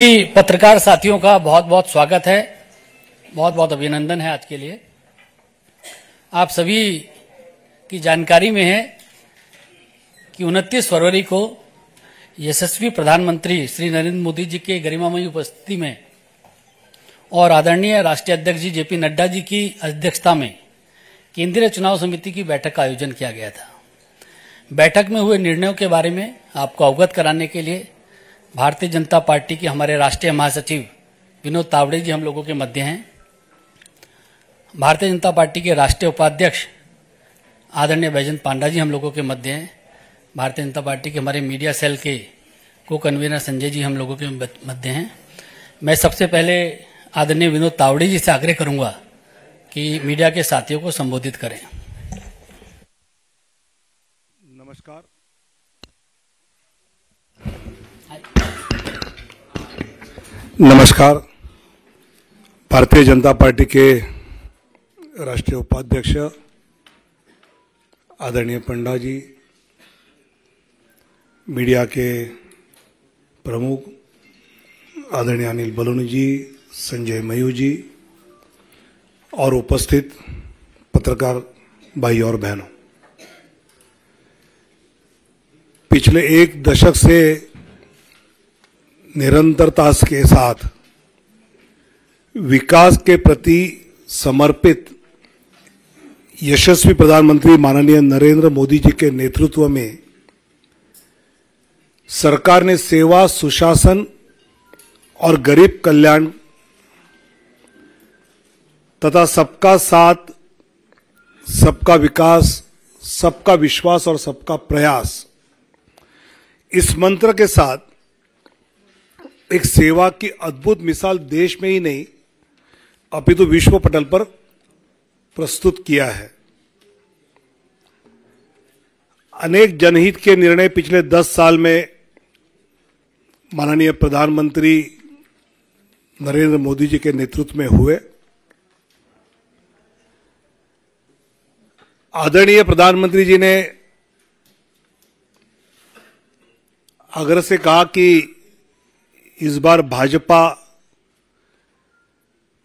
पत्रकार साथियों का बहुत बहुत स्वागत है, बहुत बहुत अभिनंदन है आज के लिए। आप सभी की जानकारी में है कि 29 फरवरी को यशस्वी प्रधानमंत्री श्री नरेंद्र मोदी जी के गरिमामयी उपस्थिति में और आदरणीय राष्ट्रीय अध्यक्ष जी जेपी नड्डा जी की अध्यक्षता में केंद्रीय चुनाव समिति की बैठक का आयोजन किया गया था। बैठक में हुए निर्णयों के बारे में आपको अवगत कराने के लिए भारतीय जनता पार्टी के हमारे राष्ट्रीय महासचिव विनोद तावड़े जी हम लोगों के मध्य हैं। भारतीय जनता पार्टी के राष्ट्रीय उपाध्यक्ष आदरणीय बैजयंत पांडा जी हम लोगों के मध्य हैं। भारतीय जनता पार्टी के हमारे मीडिया सेल के को कन्वीनर संजय जी हम लोगों के मध्य हैं। मैं सबसे पहले आदरणीय विनोद तावड़े जी से आग्रह करूंगा कि मीडिया के साथियों को संबोधित करें। नमस्कार। नमस्कार। भारतीय जनता पार्टी के राष्ट्रीय उपाध्यक्ष आदरणीय पंडा जी, मीडिया के प्रमुख आदरणीय अनिल बलूनी जी, संजय मयूर जी और उपस्थित पत्रकार भाई और बहनों, पिछले एक दशक से निरंतरता के साथ विकास के प्रति समर्पित यशस्वी प्रधानमंत्री माननीय नरेंद्र मोदी जी के नेतृत्व में सरकार ने सेवा, सुशासन और गरीब कल्याण तथा सबका साथ, सबका विकास, सबका विश्वास और सबका प्रयास, इस मंत्र के साथ एक सेवा की अद्भुत मिसाल देश में ही नहीं अपितु विश्व पटल पर प्रस्तुत किया है। अनेक जनहित के निर्णय पिछले 10 साल में माननीय प्रधानमंत्री नरेंद्र मोदी जी के नेतृत्व में हुए। आदरणीय प्रधानमंत्री जी ने आग्रह से कहा कि इस बार भाजपा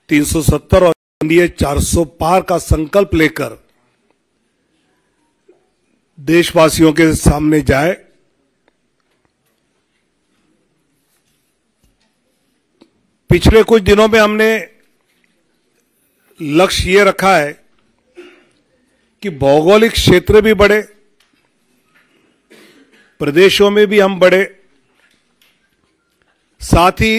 370 और एनडीए 400 पार का संकल्प लेकर देशवासियों के सामने जाए। पिछले कुछ दिनों में हमने लक्ष्य ये रखा है कि भौगोलिक क्षेत्र भी बढ़े, प्रदेशों में भी हम बढ़े, साथ ही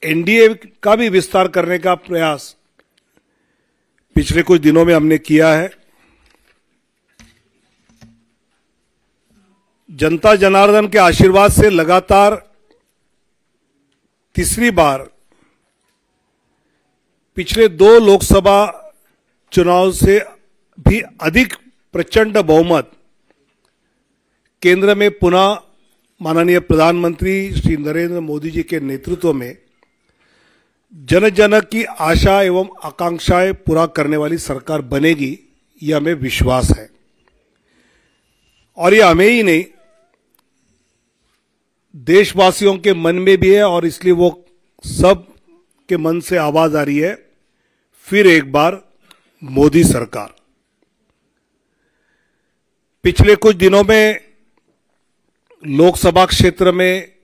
एनडीए का भी विस्तार करने का प्रयास पिछले कुछ दिनों में हमने किया है। जनता जनार्दन के आशीर्वाद से लगातार तीसरी बार पिछले 2 लोकसभा चुनाव से भी अधिक प्रचंड बहुमत केंद्र में पुनः माननीय प्रधानमंत्री श्री नरेंद्र मोदी जी के नेतृत्व में जन जन की आशा एवं आकांक्षाएं पूरा करने वाली सरकार बनेगी, यह हमें विश्वास है। और यह हमें ही नहीं, देशवासियों के मन में भी है और इसलिए वो सब के मन से आवाज आ रही है, फिर एक बार मोदी सरकार। पिछले कुछ दिनों में लोकसभा क्षेत्र में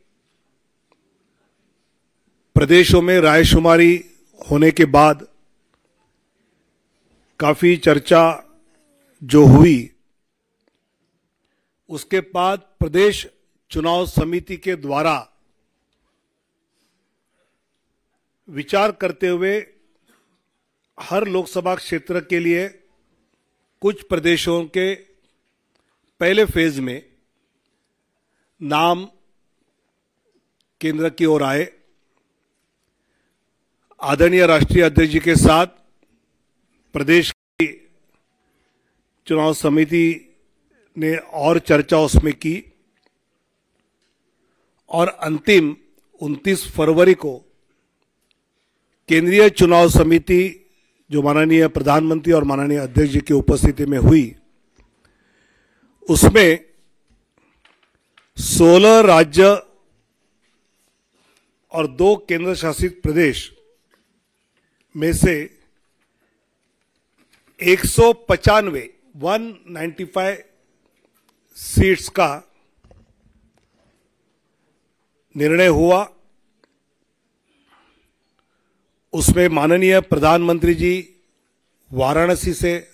प्रदेशों में रायशुमारी होने के बाद काफी चर्चा जो हुई, उसके बाद प्रदेश चुनाव समिति के द्वारा विचार करते हुए हर लोकसभा क्षेत्र के लिए कुछ प्रदेशों के पहले फेज में नाम केंद्र की ओर आए। आदरणीय राष्ट्रीय अध्यक्ष जी के साथ प्रदेश की चुनाव समिति ने और चर्चा उसमें की और अंतिम 29 फरवरी को केंद्रीय चुनाव समिति जो माननीय प्रधानमंत्री और माननीय अध्यक्ष जी की उपस्थिति में हुई, उसमें 16 राज्य और 2 केंद्र शासित प्रदेश में से 195 सीट्स का निर्णय हुआ। उसमें माननीय प्रधानमंत्री जी वाराणसी से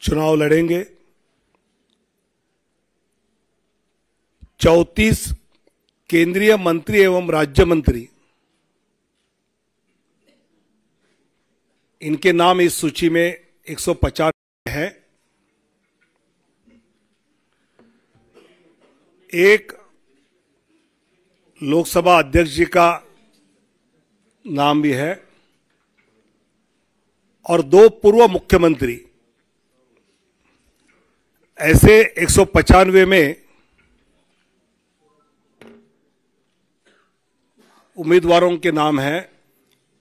चुनाव लड़ेंगे। 34 केंद्रीय मंत्री एवं राज्य मंत्री, इनके नाम इस सूची में 150 हैं। एक लोकसभा अध्यक्ष जी का नाम भी है और 2 पूर्व मुख्यमंत्री। ऐसे 195 में उम्मीदवारों के नाम हैं।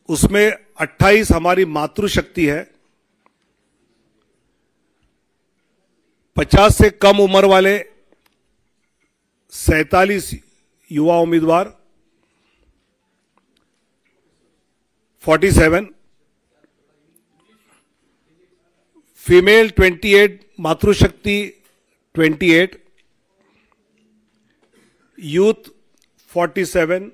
उसमें 28 हमारी मातृशक्ति है। 50 से कम उम्र वाले 47 युवा उम्मीदवार, 47 फीमेल 28, मातृशक्ति 28, यूथ 47,